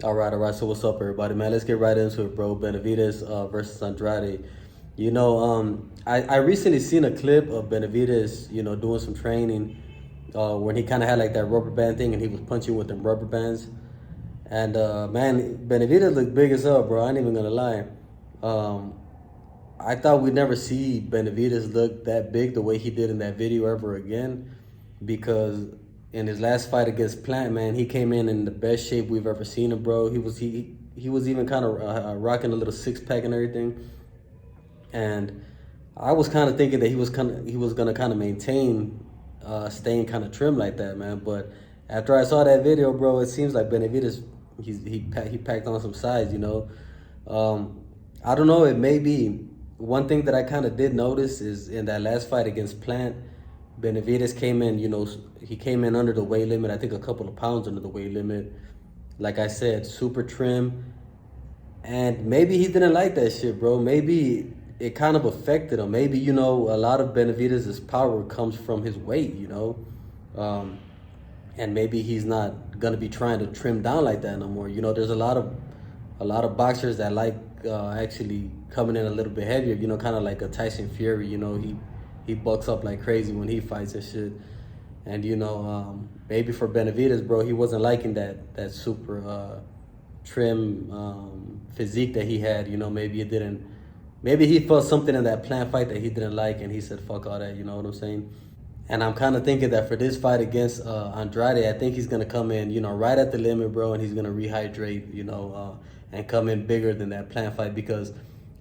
All right. So what's up, everybody, man? Let's get right into it, bro. Benavidez versus Andrade. I recently seen a clip of Benavidez, doing some training, when he kind of had like that rubber band thing, and he was punching with them rubber bands. And man, Benavidez looked big as hell, bro. I ain't even gonna lie. Um, I thought we'd never see Benavidez look that big the way he did in that video ever again, because in his last fight against Plant, man, he came in the best shape we've ever seen him, bro. He was even kind of rocking a little six pack and everything, and I was kind of thinking that he was gonna kind of maintain staying kind of trim like that, man. But after I saw that video, bro, it seems like Benavidez he packed on some size. I don't know. It may be one thing that I kind of did notice is in that last fight against Plant, Benavidez came in. He came in under the weight limit. I think a couple of pounds under the weight limit. Like I said, super trim. And maybe he didn't like that shit, bro. Maybe it kind of affected him. Maybe, a lot of Benavidez's power comes from his weight. Um, and maybe he's not gonna be trying to trim down like that no more. There's a lot of boxers that like actually coming in a little bit heavier. Kind of like a Tyson Fury. He bucks up like crazy when he fights and shit. And maybe for Benavidez, bro, he wasn't liking that super trim physique that he had. Maybe it didn't. Maybe he felt something in that Plant fight that he didn't like, and he said, "Fuck all that." You know what I'm saying? And I'm kind of thinking that for this fight against Andrade, I think he's gonna come in, right at the limit, bro, and he's gonna rehydrate, and come in bigger than that Plant fight, because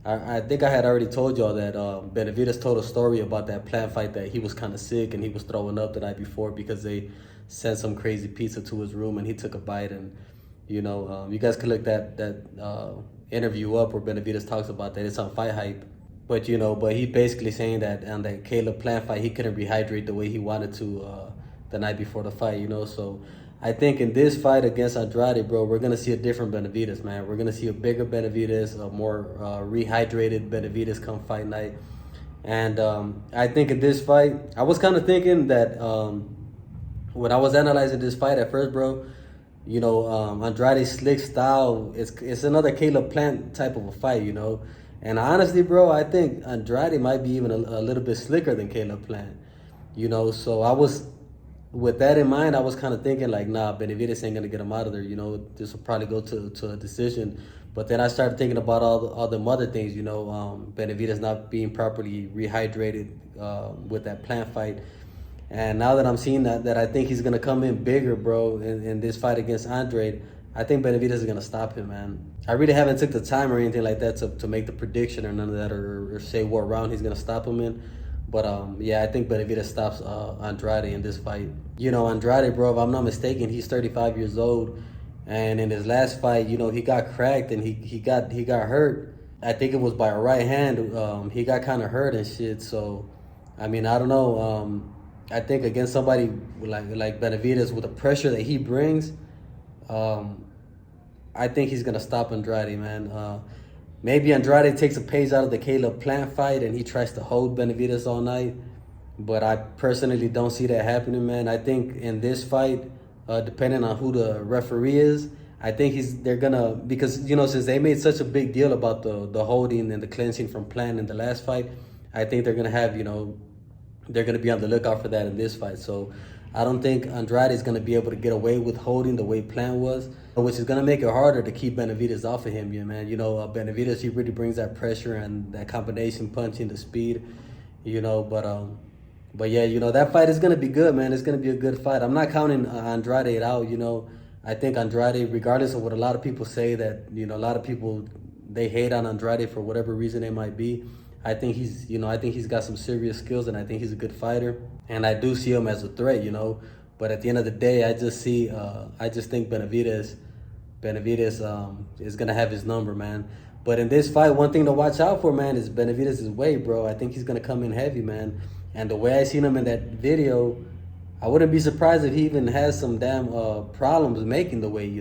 I think I had already told y'all that Benavidez told a story about that Plant fight that he was kind of sick and he was throwing up the night before because they sent some crazy pizza to his room and he took a bite. And you guys can look that interview up where Benavidez talks about that. It's on Fight Hype. But he basically saying that on that Caleb Plant fight, he couldn't rehydrate the way he wanted to the night before the fight. So I think in this fight against Andrade, bro, we're going to see a different Benavidez, man. We're going to see a bigger Benavidez, a more rehydrated Benavidez come fight night. And I think in this fight, I was kind of thinking that when I was analyzing this fight at first, bro, Andrade's slick style, it's another Caleb Plant type of a fight. And honestly, bro, I think Andrade might be even a little bit slicker than Caleb Plant. So with that in mind, I was kind of thinking like, nah, Benavidez ain't gonna get him out of there. This will probably go to a decision. But then I started thinking about all the other things. Benavidez not being properly rehydrated with that Plant fight. And now that I'm seeing that I think he's gonna come in bigger, bro, in this fight against Andrade. I think Benavidez is gonna stop him, man. I really haven't took the time or anything like that to make the prediction or none of that, or say what round he's gonna stop him in. But yeah, I think Benavidez stops Andrade in this fight. Andrade, bro, if I'm not mistaken, he's 35 years old, and in his last fight, he got cracked and he got hurt. I think it was by a right hand. He got kind of hurt and shit. So, I mean, I don't know. I think against somebody like Benavidez with the pressure that he brings. I think he's gonna stop Andrade, man. Maybe Andrade takes a page out of the Caleb Plant fight and he tries to hold Benavidez all night, but I personally don't see that happening, man. I think in this fight, depending on who the referee is, I think they're gonna, because since they made such a big deal about the holding and the cleansing from Plant in the last fight, I think they're gonna have they're gonna be on the lookout for that in this fight. So I don't think Andrade is going to be able to get away with holding the way Plant was, which is going to make it harder to keep Benavidez off of him, man. Benavidez, he really brings that pressure and that combination punching, the speed, but yeah, that fight is going to be good, man. It's going to be a good fight. I'm not counting Andrade out, I think Andrade, regardless of what a lot of people say, that, a lot of people, they hate on Andrade for whatever reason it might be. I think he's got some serious skills, and I think he's a good fighter, and I do see him as a threat, But at the end of the day, I just think Benavidez is gonna have his number, man. But in this fight, one thing to watch out for, man, is Benavidez's weight, bro. I think he's gonna come in heavy, man. And the way I seen him in that video, I wouldn't be surprised if he even has some damn problems making the weight,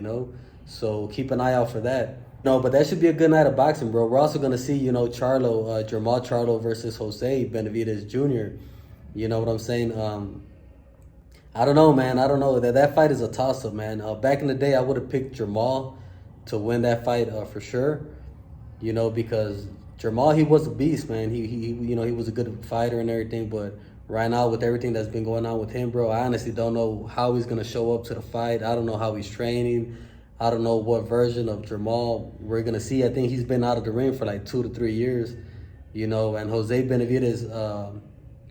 So keep an eye out for that. No, but that should be a good night of boxing, bro. We're also gonna see, Jermall Charlo versus Jose Benavidez Jr. You know what I'm saying? I don't know, man. I don't know. That fight is a toss-up, man. Back in the day, I would have picked Jermall, win that fight for sure. Because Jamal, he was a beast, man. He was a good fighter and everything. But right now, with everything that's been going on with him, bro, I honestly don't know how he's gonna show up to the fight. I don't know how he's training. I don't know what version of Jamal we're gonna see. I think he's been out of the ring for like 2 to 3 years. And Jose Benavidez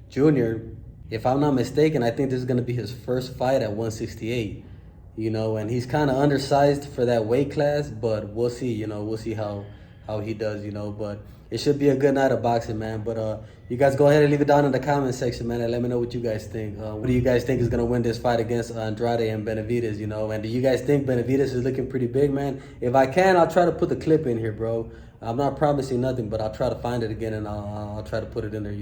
Jr., if I'm not mistaken, I think this is gonna be his first fight at 168. And he's kind of undersized for that weight class, but we'll see. We'll see how he does. But it should be a good night of boxing, man. But you guys go ahead and leave it down in the comment section, man, and let me know what you guys think. What do you guys think is gonna win this fight against Andrade and Benavidez? And do you guys think Benavidez is looking pretty big, man? If I can, I'll try to put the clip in here, bro. I'm not promising nothing, but I'll try to find it again and I'll try to put it in there.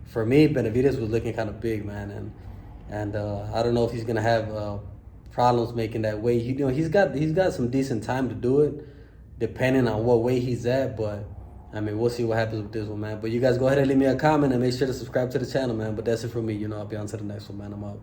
For me, Benavidez was looking kind of big, man, and I don't know if he's gonna have problems making that weight. He's got some decent time to do it, depending on what weight he's at. But I mean, we'll see what happens with this one, man. But you guys go ahead and leave me a comment and make sure to subscribe to the channel, man. But that's it for me. I'll be on to the next one, man. I'm out.